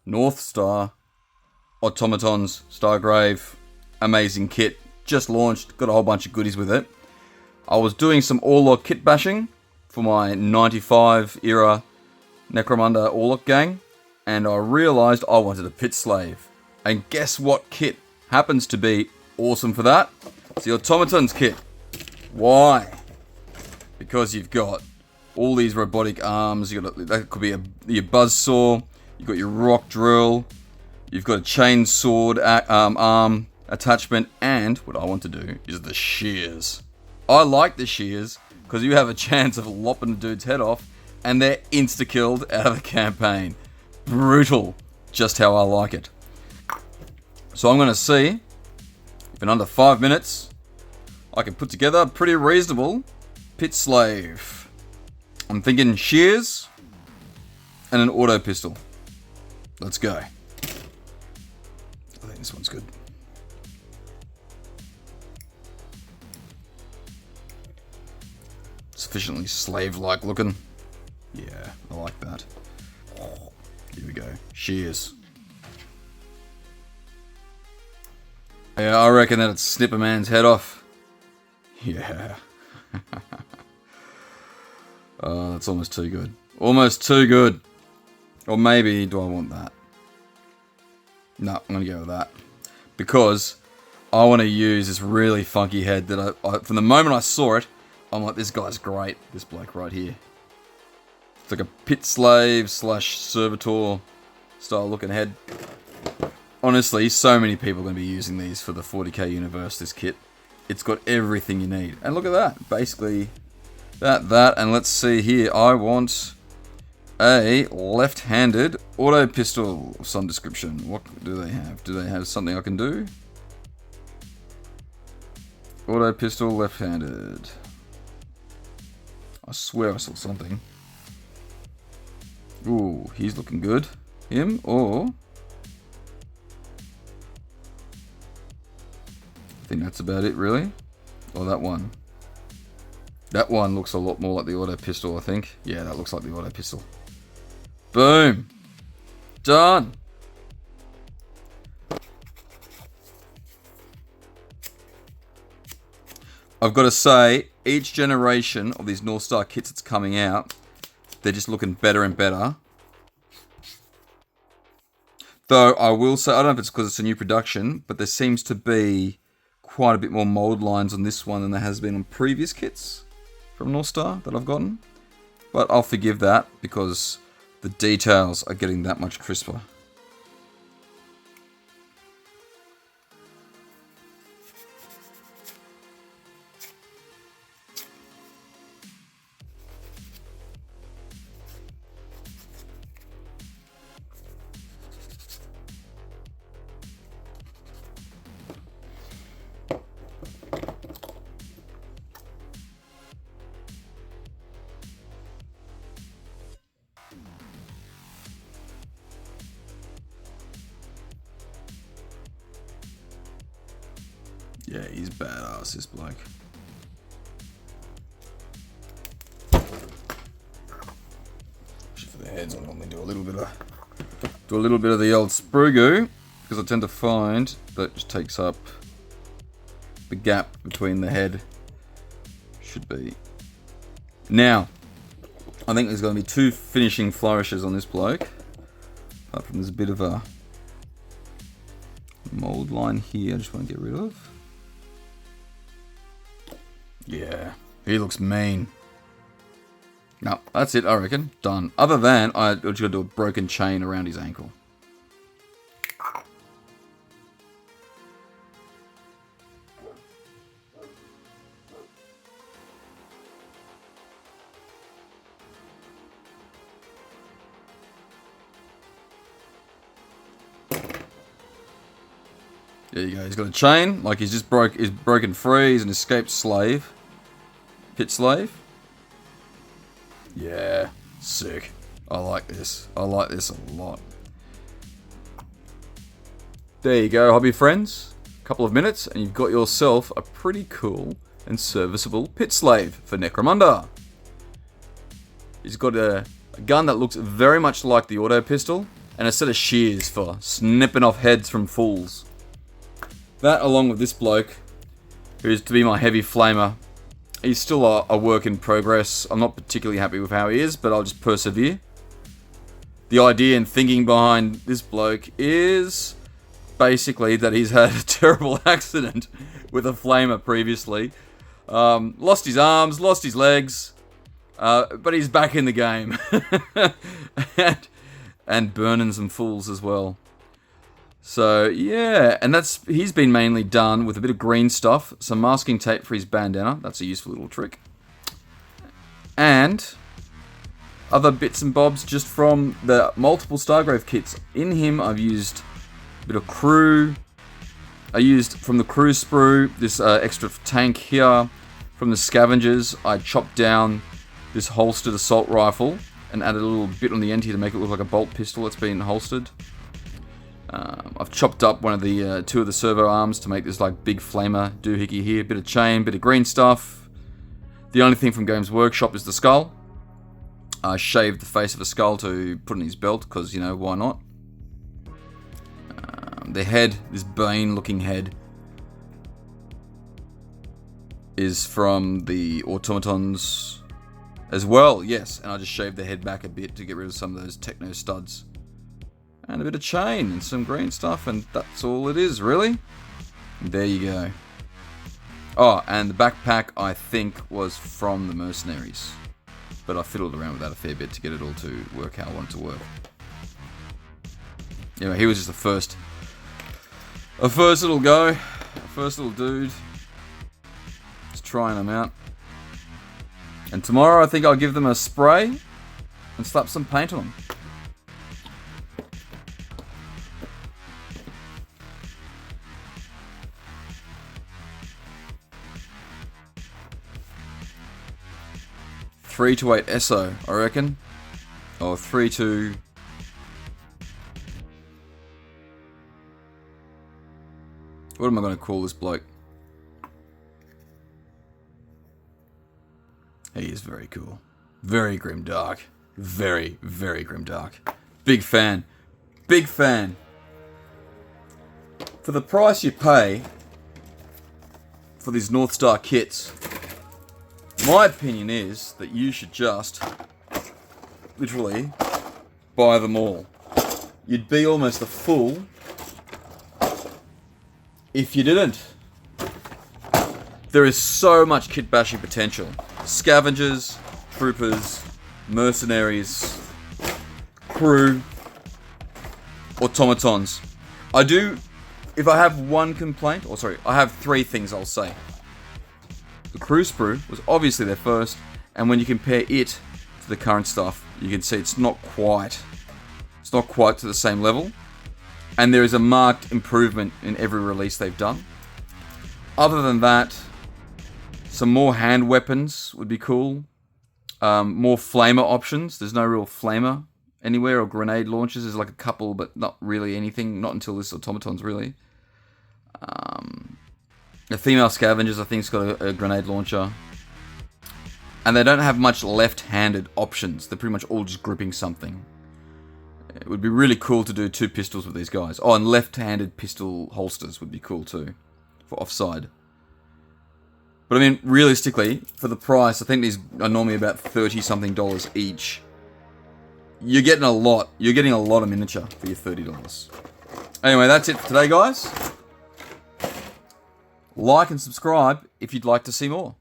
North Star, Automatons, Stargrave, amazing kit, just launched, got a whole bunch of goodies with it. I was doing some Orlock kit bashing for my 95 era Necromunda Orlock gang, and I realised I wanted a pit slave. And guess what kit happens to be awesome for that? It's the Automatons kit. Why? Because you've got all these robotic arms, that could be your buzzsaw, you've got your rock drill, you've got a chainsword arm attachment, and what I want to do is the shears. I like the shears because you have a chance of lopping a dude's head off and they're insta-killed out of the campaign. Brutal. Just how I like it. So I'm going to see if in under 5 minutes I can put together a pretty reasonable pit slave. I'm thinking shears and an auto pistol. Let's go. I think this one's good. Sufficiently slave-like looking. Yeah, I like that. Here we go. Shears. Yeah, I reckon that'd snip a man's head off. Yeah. Oh, that's almost too good. Almost too good. Or maybe, do I want that? No, I'm going to go with that. Because I want to use this really funky head that I from the moment I saw it, I'm like, this guy's great. This bloke right here. It's like a pit slave / servitor style looking head. Honestly, so many people are going to be using these for the 40k universe, this kit. It's got everything you need. And look at that. Basically, that, and let's see here. I want a left-handed auto pistol of some description. What do they have? Do they have something I can do? Auto pistol, left-handed. I swear I saw something. Ooh, he's looking good. Him, or... I think that's about it, really. Or that one. That one looks a lot more like the auto pistol, I think. Yeah, that looks like the auto pistol. Boom! Done! I've got to say, each generation of these Northstar kits that's coming out, they're just looking better and better. Though, I will say, I don't know if it's because it's a new production, but there seems to be quite a bit more mold lines on this one than there has been on previous kits from Northstar that I've gotten. But I'll forgive that because the details are getting that much crisper. Yeah, he's badass, this bloke. For the heads, I normally do a little bit of the old sprue goo, because I tend to find that just takes up the gap between the head. Should be. Now, I think there's going to be 2 finishing flourishes on this bloke. Apart from there's a bit of a mold line here, I just want to get rid of. Yeah, he looks mean. No, that's it, I reckon. Done. Other than, I just got to do a broken chain around his ankle. There you go, he's got a chain, like he's broken free, he's an escaped slave. Pit slave. Yeah, sick. I like this. I like this a lot. There you go, hobby friends. A couple of minutes and you've got yourself a pretty cool and serviceable pit slave for Necromunda. He's got a gun that looks very much like the auto pistol, and a set of shears for snipping off heads from fools. That, along with this bloke, who's to be my heavy flamer. He's still a work in progress. I'm not particularly happy with how he is, but I'll just persevere. The idea and thinking behind this bloke is basically that he's had a terrible accident with a flamer previously. Lost his arms, lost his legs, but he's back in the game. and burning some fools as well. So, yeah, and he's been mainly done with a bit of green stuff, some masking tape for his bandana, that's a useful little trick, and other bits and bobs just from the multiple Stargrave kits. In him, I've used a bit of crew, I used from the crew sprue, this extra tank here. From the scavengers, I chopped down this holstered assault rifle and added a little bit on the end here to make it look like a bolt pistol that's been holstered. I've chopped up one of the two of the servo arms to make this like big flamer doohickey here. Bit of chain, bit of green stuff. The only thing from Games Workshop is the skull. I shaved the face of a skull to put in his belt because, you know, why not? The head, this Bane looking head, is from the Automatons as well, yes. And I just shaved the head back a bit to get rid of some of those techno studs. And a bit of chain and some green stuff, and that's all it is, really. There you go. Oh, and the backpack, I think, was from the mercenaries. But I fiddled around with that a fair bit to get it all to work how I want it to work. Anyway, he was just a first little go. A first little dude. Just trying them out. And tomorrow, I think I'll give them a spray and slap some paint on them. Three to 8 SO, I reckon. Or 3 to... What am I going to call this bloke? He is very cool. Very grimdark. Very, very grimdark. Big fan. Big fan. For the price you pay for these Northstar kits, my opinion is that you should just literally buy them all. You'd be almost a fool if you didn't. There is so much kit bashing potential. Scavengers, troopers, mercenaries, crew, automatons. If I have one complaint, I have 3 things I'll say. The crew sprue was obviously their first, and when you compare it to the current stuff, you can see it's not quite to the same level, and there is a marked improvement in every release they've done. Other than that, some more hand weapons would be cool. More flamer options. There's no real flamer anywhere, or grenade launchers. There's like a couple, but not really anything. Not until this automatons, really. The female scavengers, I think, has got a grenade launcher. And they don't have much left-handed options. They're pretty much all just gripping something. It would be really cool to do 2 pistols with these guys. Oh, and left-handed pistol holsters would be cool too, for offside. But I mean, realistically, for the price, I think these are normally about $30-something each. You're getting a lot. You're getting a lot of miniature for your $30. Anyway, that's it for today, guys. Like and subscribe if you'd like to see more.